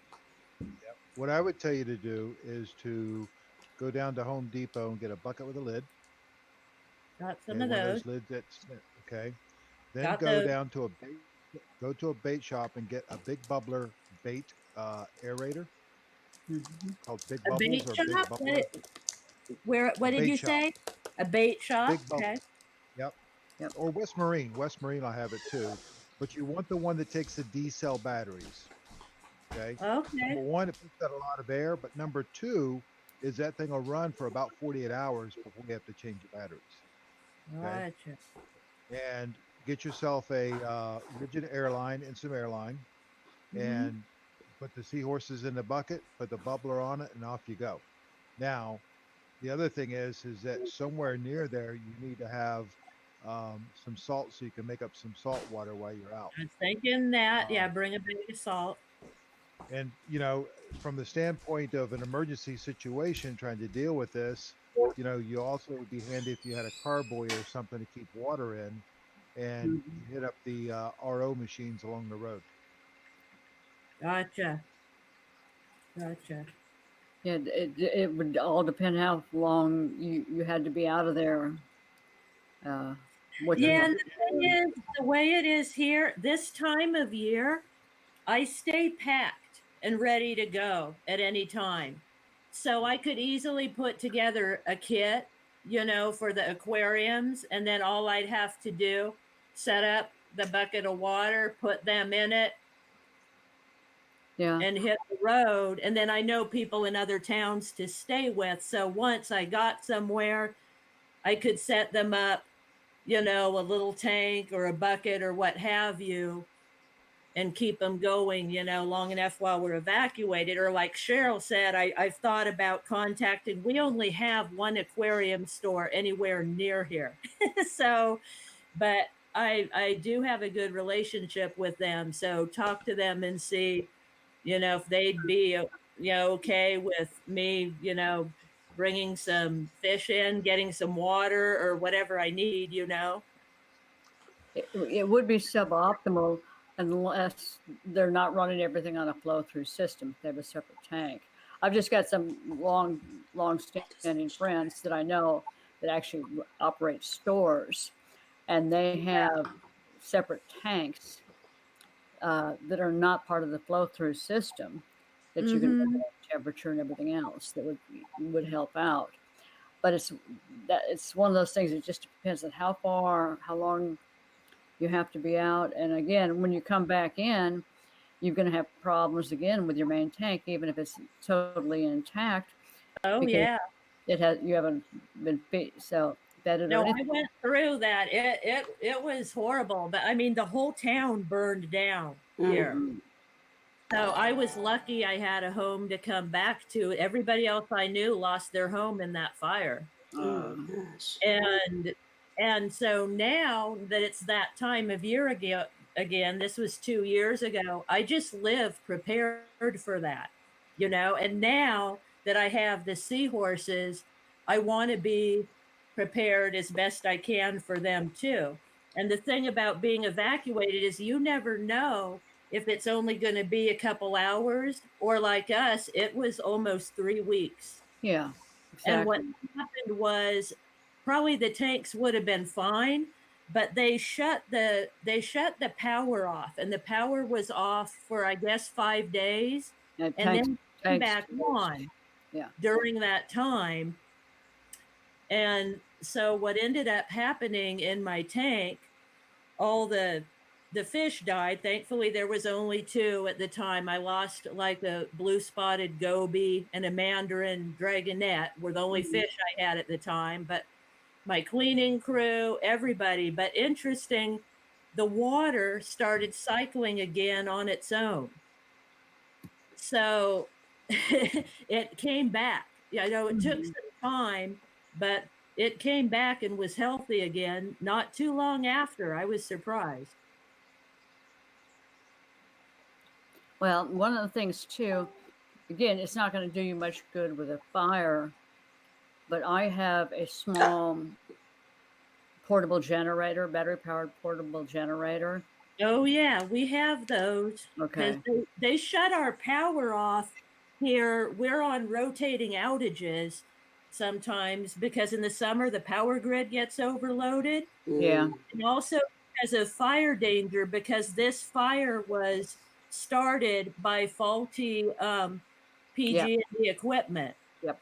what I would tell you to do is to go down to Home Depot and get a bucket with a lid. Got some Okay, of one of those. those lids that's okay. Then Got go those. down to a bait, go to a bait shop and get a big bubbler bait aerator Mhm. called Big A Bubbles bait or Big shop? Bubbler. What A did bait you shop, say? A bait shop? Big Bubble. Okay. Yep. Yep. Or West Marine. West Marine, I have it too. But you want the one that takes the D cell batteries. Okay. Okay. Number one, it puts out a lot of air. But number two is that thing will run for about 48 hours before you have to change the batteries. Okay. Gotcha. And get yourself a rigid airline and some airline Mm-hmm. and put the seahorses in the bucket, put the bubbler on it, and off you go. Now, the other thing is that somewhere near there you need to have some salt so you can make up some salt water while you're out. I was thinking that. Yeah, Um, bring a bag of salt. and from the standpoint of an emergency situation, trying to deal with this, you also would be handy if you had a carboy or something to keep water in, and Mhm. you hit up the RO machines along the road. Gotcha. Gotcha. Yeah, it would all depend how long you had to be out of there. What you Yeah, had and to the thing do. is, the way it is here, this time of year, I stay packed and ready to go at any time. So I could easily put together a kit, for the aquariums, and then all I'd have to do, set up the bucket of water, put them in it, Yeah. and hit the road. And then I know people in other towns to stay with. So once I got somewhere, I could set them up, a little tank or a bucket or what have you, and keep them going, long enough while we're evacuated. Or like Cheryl said, I've thought about contacting, we only have one aquarium store anywhere near here. So, but I do have a good relationship with them. So talk to them and see, if they'd be, okay with me, bringing some fish in, getting some water or whatever I need. It would be suboptimal unless they're not running everything on a flow through system. They have a separate tank. I've just got some long standing friends that I know that actually operate stores, and they have separate tanks that are not part of the flow through system that you can Mm-hmm. regulate temperature and everything else that would help out. But it's one of those things. It just depends on how long you have to be out. And again, when you come back in, you're going to have problems again with your main tank, even if it's totally intact, Oh because yeah. you haven't been bedded or No, anything. I went through that. It was horrible, but I mean the whole town burned down here. Mm. So I was lucky I had a home to come back to. Everybody else I knew lost their home in that fire. Oh gosh. And so now that it's that time of year again, this was 2 years ago, I just live prepared for that, and now that I have the seahorses, I want to be prepared as best I can for them too. And the thing about being evacuated is you never know if it's only going to be a couple hours, or like us, it was almost 3 weeks. Yeah, And what exactly. happened was probably the tanks would have been fine, but they shut the power off, and the power was off for I guess 5 days, Yeah, and then came tanks. back on Yeah. during that time. And so what ended up happening in my tank, all the fish died. Thankfully, there was only two at the time. I lost like a blue spotted goby and a mandarin dragonet were the only fish I had at the time. But my cleaning crew, everybody. But interesting, the water started cycling again on its own. So it came back. Yeah, I know it took some time, but it came back and was healthy again not too long after. I was surprised. Well, one of the things too, again, it's not going to do you much good with a fire, but I have a small portable generator, battery powered portable generator. Oh yeah, we have those because Okay. they shut our power off here, we're on rotating outages sometimes because in the summer the power grid gets overloaded. Yeah. And also because of fire danger, because this fire was started by faulty PG&E equipment. Yep.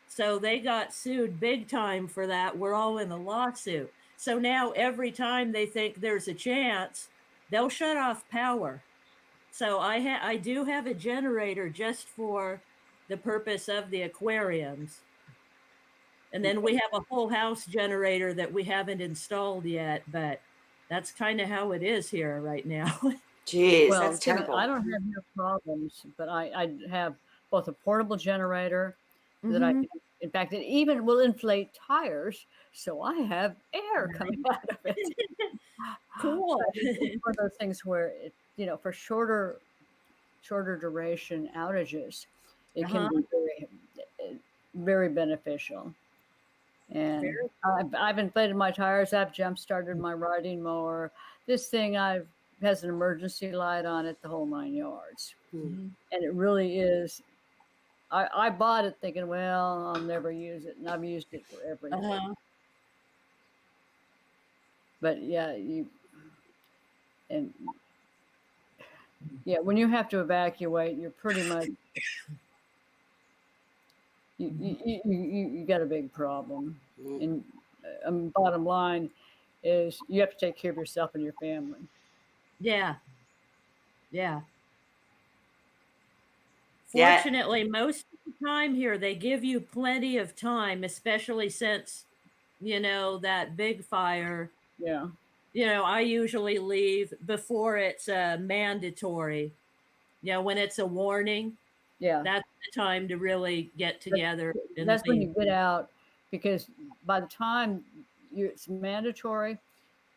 So they got sued big time for that. We're all in a lawsuit. So now every time they think there's a chance, they'll shut off power. So I do have a generator just for the purpose of the aquariums. And then we have a whole house generator that we haven't installed yet, but that's kind of how it is here right now. Jeez, Well, that's see, typical. I don't have no problems, but I have both a portable generator that I can, in fact, it even will inflate tires, so I have air coming out of it. Cool. But it's one of those things where it, for shorter duration outages, it can be very beneficial. And I've inflated my tires. I've jump started my riding mower. This thing has an emergency light on it, the whole 9 yards. And it really is. I bought it thinking, well, I'll never use it, and I've used it for everything. But yeah, when you have to evacuate, you're pretty much you got a big problem. And bottom line is you have to take care of yourself and your family. Yeah. Fortunately, most of the time here, they give you plenty of time, especially since, that big fire. Yeah. I usually leave before it's mandatory. When it's a warning. Yeah. That's the time to really get together. That's when you get out, because by the time it's mandatory,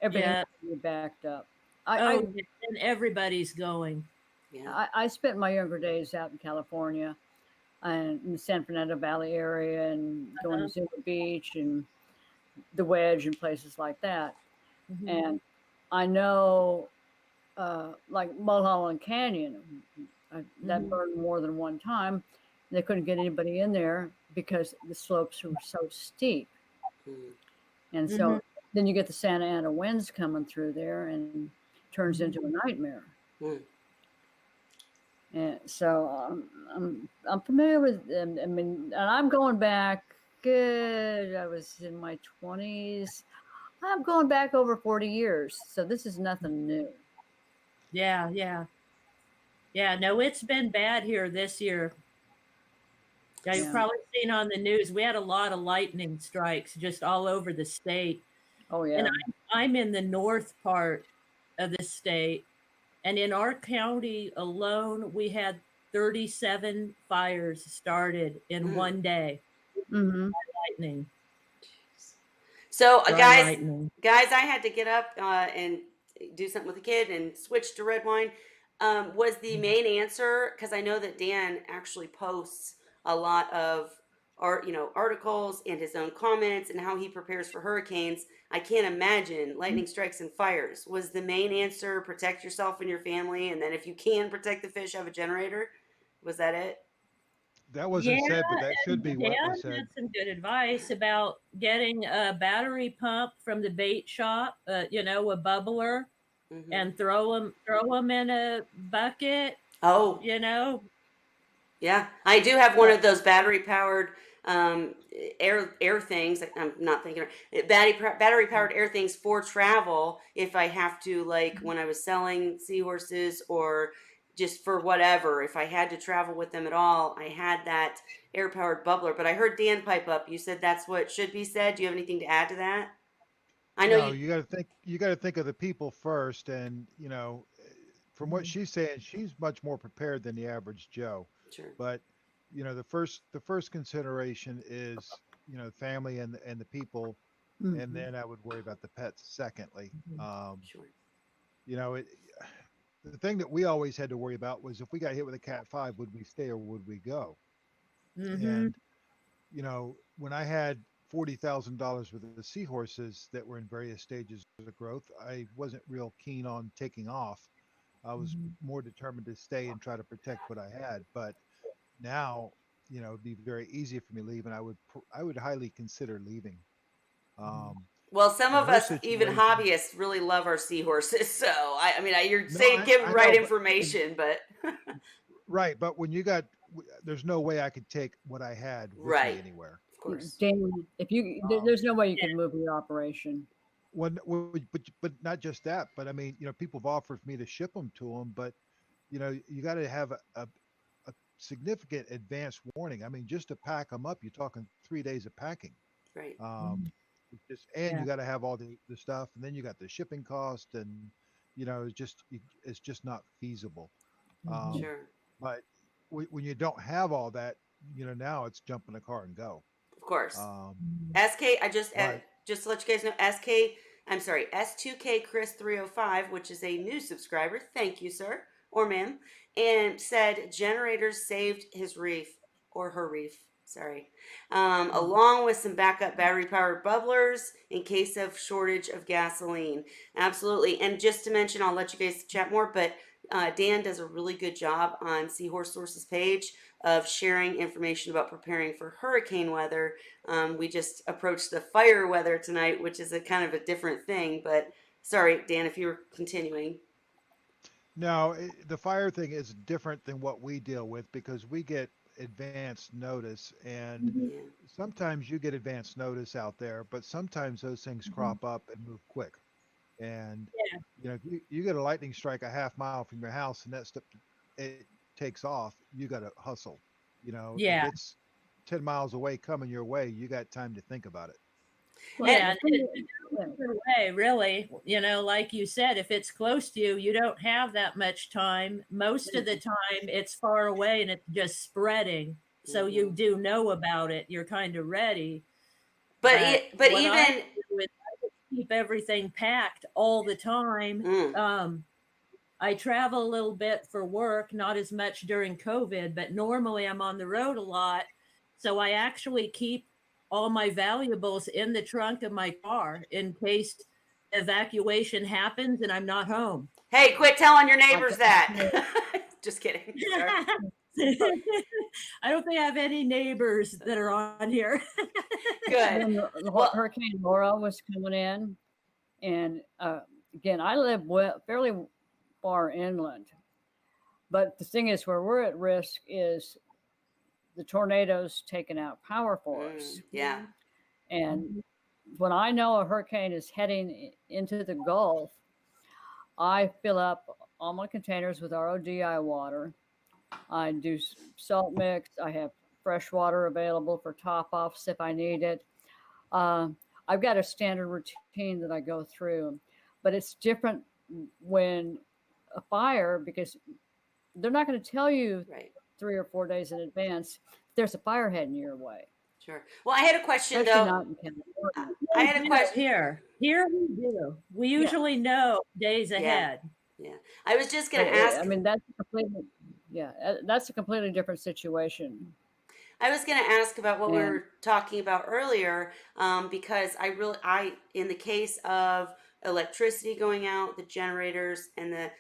everything's backed up. And everybody's going. Yeah. I spent my younger days out in California and in the San Fernando Valley area and going to Zuma Beach and the Wedge and places like that. And I know, like Mulholland Canyon, that burned more than one time. They couldn't get anybody in there because the slopes were so steep. And so then you get the Santa Ana winds coming through there and turns into a nightmare. And so I'm familiar with them. I mean, and I'm going back, I was in my 20s. I'm going back over 40 years. So this is nothing new. Yeah. No, it's been bad here this year. Yeah, you've probably seen on the news. We had a lot of lightning strikes just all over the state. Oh, yeah. And I'm in the north part of the state. And in our county alone, we had 37 fires started in one day. Lightning. So, guys, I had to get up and do something with the kid and switch to red wine. Was the main answer, because I know that Dan actually posts a lot of articles and his own comments and how he prepares for hurricanes. I can't imagine lightning strikes and fires. Was the main answer protect yourself and your family, and then if you can protect the fish, have a generator? Was that it? That wasn't said, but that should be what was said. Had some good advice about getting a battery pump from the bait shop, a bubbler, and throw them in a bucket. Oh, yeah, I do have one of those battery powered air things. I'm not thinking battery powered air things for travel. If I have to, like when I was selling seahorses or just for whatever, if I had to travel with them at all, I had that air powered bubbler. But I heard Dan pipe up. You said that's what should be said. Do you have anything to add to that? I know you got to think of the people first, and from what she's saying, she's much more prepared than the average Joe. Sure. But the first consideration is family and the people, and then I would worry about the pets secondly. Sure. The thing that we always had to worry about was if we got hit with a Cat 5, would we stay or would we go? And when I had $40,000 worth of seahorses that were in various stages of growth, I wasn't real keen on taking off. I was more determined to stay and try to protect what I had. But now, it'd be very easy for me to leave, and I would highly consider leaving. Um, Well, some in of her us, even situation, hobbyists, really love our seahorses. So, I mean, you're no, saying give I right know, but information, but right, but when there's no way I could take what I had with me right, anywhere. of course. Dan, if Um, there's no way you can move your operation. but not just that, but I mean, people have offered me to ship them to them, but you got to have a significant advance warning. I mean, just to pack them up, you're talking 3 days of packing. Right. Um, and Yeah. you got to have all the stuff, and then you got the shipping cost, and it's just not feasible. Mhm. Um, Sure. but when you don't have all that, now it's jump in the car and go. Of course. Um, Mhm. SK, but just to let you guys know, SK, I'm sorry, S2K Chris 305, which is a new subscriber. Thank you, sir or ma'am, and said generators saved his reef or her reef. Sorry, along with some backup battery-powered bubblers in case of shortage of gasoline. Absolutely, and just to mention, I'll let you guys chat more, but Dan does a really good job on Seahorse Sources page of sharing information about preparing for hurricane weather. We just approached the fire weather tonight, which is a kind of a different thing. But sorry, Dan, if you were continuing. no, the fire thing is different than what we deal with because we get advance notice, and Mhm. Yeah. sometimes you get advance notice out there, but sometimes those things Mhm. crop up and move quick. And Yeah. if you get a lightning strike a half mile from your house and it takes off, you got to hustle. If Yeah. it's 10 miles away coming your way, you got time to think about it. Well, And Yeah. the And thing, yeah, either way, really, like you said, if it's close to you, you don't have that much time. Most of the time, it's far away and it's just spreading. So you mhm. do know about it. You're kind of ready. but But but what I even do is keep everything packed all the time. mm, I travel a little bit for work, not as much during COVID, but normally I'm on the road a lot. So I actually keep all my valuables in the trunk of my car in case evacuation happens and I'm not home. hey, quit telling your I neighbors can, that. Just kidding. Sorry. I don't think I have any neighbors that are on here. Good. when the Well, Hurricane Laura was coming in, and again, I live fairly far inland, but the thing is, where we're at risk is the tornadoes taking out power for us. yeah. And when I know a hurricane is heading into the Gulf, I fill up all my containers with RODI water. I do salt mix. I have fresh water available for top offs if I need it. Uh, I've got a standard routine that I go through, but it's different when a fire because they're not going to tell you Right. 3 or 4 days in advance if there's a fire heading your way, Sure. Well, I had a question especially though. not in I California. I We had a do question. here. Here we do. We Yeah, usually know days Yeah. ahead. Yeah. I was just but going to ask. I mean that's a completely different situation. I was going to ask about what we And were talking about earlier, because in the case of electricity going out, the generators and the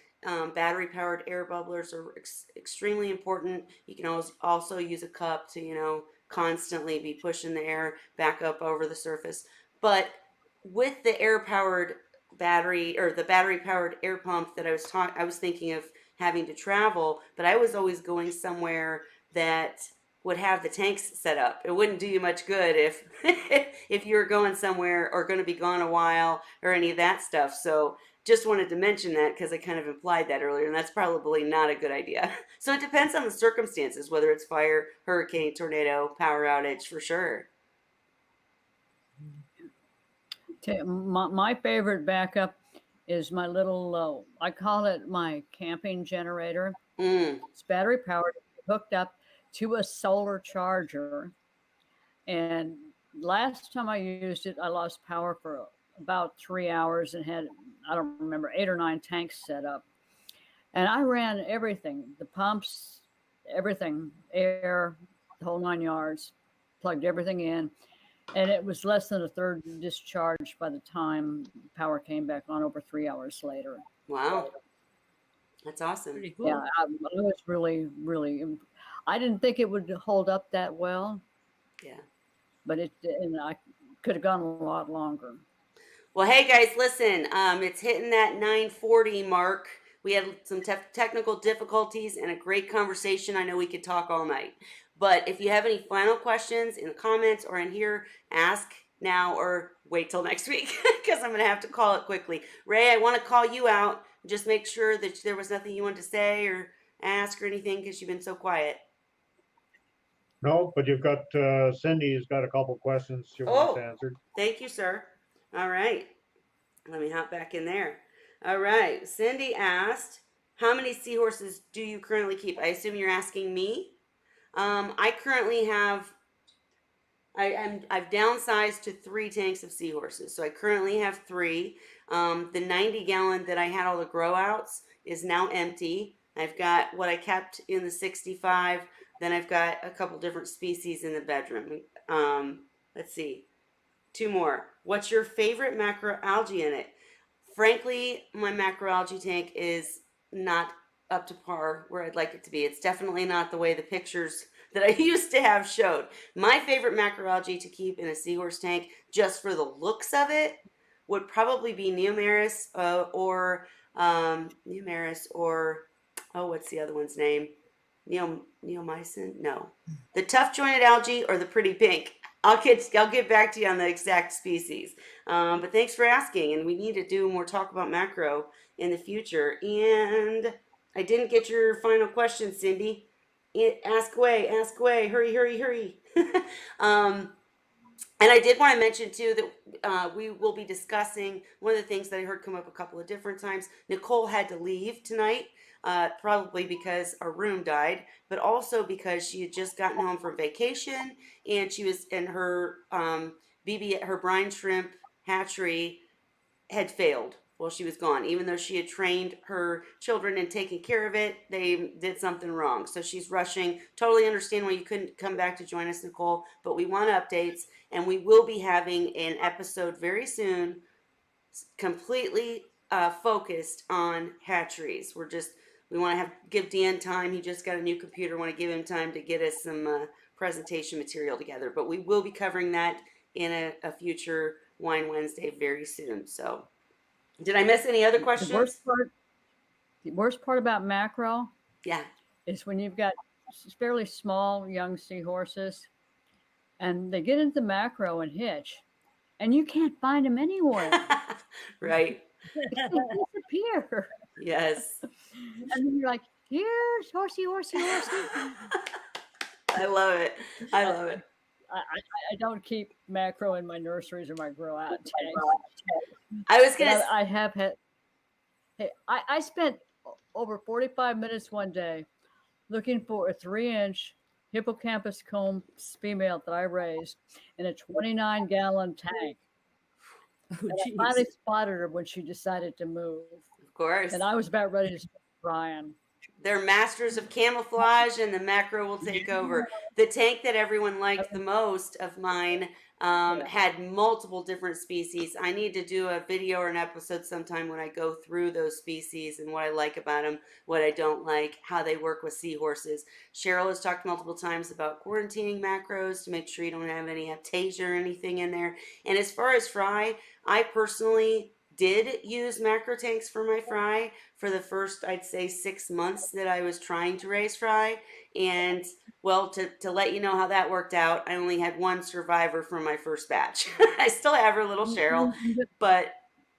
battery powered air bubblers are extremely important. You can also use a cup to, constantly be pushing the air back up over the surface. But with the air powered battery or the battery powered air pump that I was thinking of having to travel, but I was always going somewhere that would have the tanks set up. It wouldn't do you much good if if you were going somewhere or going to be gone a while or any of that stuff. So just wanted to mention that because I kind of implied that earlier, and that's probably not a good idea. So it depends on the circumstances, whether it's fire, hurricane, tornado, power outage, for sure. my favorite backup is my little, I call it my camping generator. Mm, It's battery powered, hooked up to a solar charger. And last time I used it, I lost power for about 3 hours and had, I don't remember, 8 or 9 tanks set up. And I ran everything, the pumps, everything, air, the whole 9 yards, plugged everything in. And it was less than a third discharged by the time power came back on over 3 hours later. wow, that's awesome. Pretty Yeah, cool. I was really, really. I didn't think it would hold up that well, Yeah. but and I could have gone a lot longer. Well, hey guys, listen, it's hitting that 9:40 mark. We had some technical difficulties and a great conversation. I know we could talk all night. But if you have any final questions in the comments or in here, ask now or wait till next week because I'm going to have to call it quickly. Ray, I want to call you out. Just make sure that there was nothing you wanted to say or ask or anything because you've been so quiet. No, but you've got Cindy's got a couple questions she wants answered. Thank you, sir. All right. Let me hop back in there. All right. Cindy asked, how many seahorses do you currently keep? I assume you're asking me. I currently have, I've downsized to 3 tanks of seahorses. So I currently have 3. The 90-gallon that I had all the grow outs is now empty. I've got what I kept in the 65. Then I've got a couple different species in the bedroom. Let's see. 2 more. What's your favorite macroalgae in it? Frankly, my macroalgae tank is not up to par where I'd like it to be. It's definitely not the way the pictures that I used to have showed. My favorite macroalgae to keep in a seahorse tank, just for the looks of it, would probably be Neomeris or what's the other one's name? Neomycin? No. The tough jointed algae or the pretty pink. I'll get back to you on the exact species. But thanks for asking, and we need to do more talk about macro in the future. And I didn't get your final question, Cindy. Ask away, hurry. And I did want to mention too that we will be discussing one of the things that I heard come up a couple of different times. Nicole had to leave tonight. Probably because our room died, but also because she had just gotten home from vacation and she was in her her brine shrimp hatchery had failed while she was gone. Even though she had trained her children and taken care of it, they did something wrong. So she's rushing. Totally understand why you couldn't come back to join us, Nicole, but we want updates, and we will be having an episode very soon completely focused on hatcheries. We want to give Dan time. He just got a new computer. Want to give him time to get us some presentation material together. But we will be covering that in a future Wine Wednesday very soon. So, did I miss any other questions? The worst part about macro, yeah, is when you've got fairly small young seahorses, and they get into macro and hitch, and you can't find them anywhere. right. They disappear. Yes. And then you're like, here's horsey. I love it. I don't keep macro in my nurseries or my grow out tanks. I was gonna. I have had. Hey, I spent over 45 minutes one day looking for a 3-inch hippocampus comb female that I raised in a 29-gallon tank. Oh, and I finally spotted her when she decided to move. Of course. And I was about ready to start crying. They're masters of camouflage, and the macro will take over. The tank that everyone liked the most of mine had multiple different species. I need to do a video or an episode sometime when I go through those species and what I like about them, what I don't like, how they work with seahorses. Cheryl has talked multiple times about quarantining macros to make sure you don't have any aptasia or anything in there. And as far as fry, I personally did use macro tanks for my fry for the first, I'd say, 6 months that I was trying to raise fry. And well, to let you know how that worked out, I only had 1 survivor from my first batch. I still have her, little Cheryl, but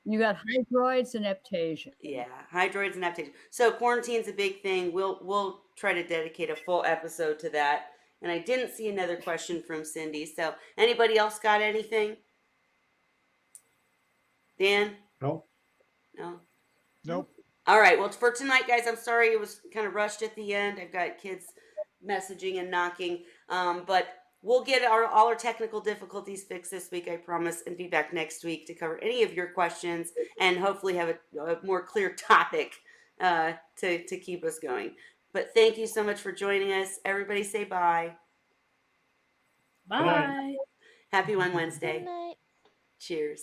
you got hydroids and aptasia. Yeah, hydroids and aptasia. So quarantine's a big thing. We'll try to dedicate a full episode to that. And I didn't see another question from Cindy. So anybody else got anything? Dan? No. No? Nope. All right. Well, for tonight, guys, I'm sorry it was kind of rushed at the end. I've got kids messaging and knocking. But we'll get all our technical difficulties fixed this week, I promise, and be back next week to cover any of your questions and hopefully have a more clear topic to keep us going. But thank you so much for joining us. Everybody say bye. Bye. Happy Wine Wednesday. Good night. Cheers.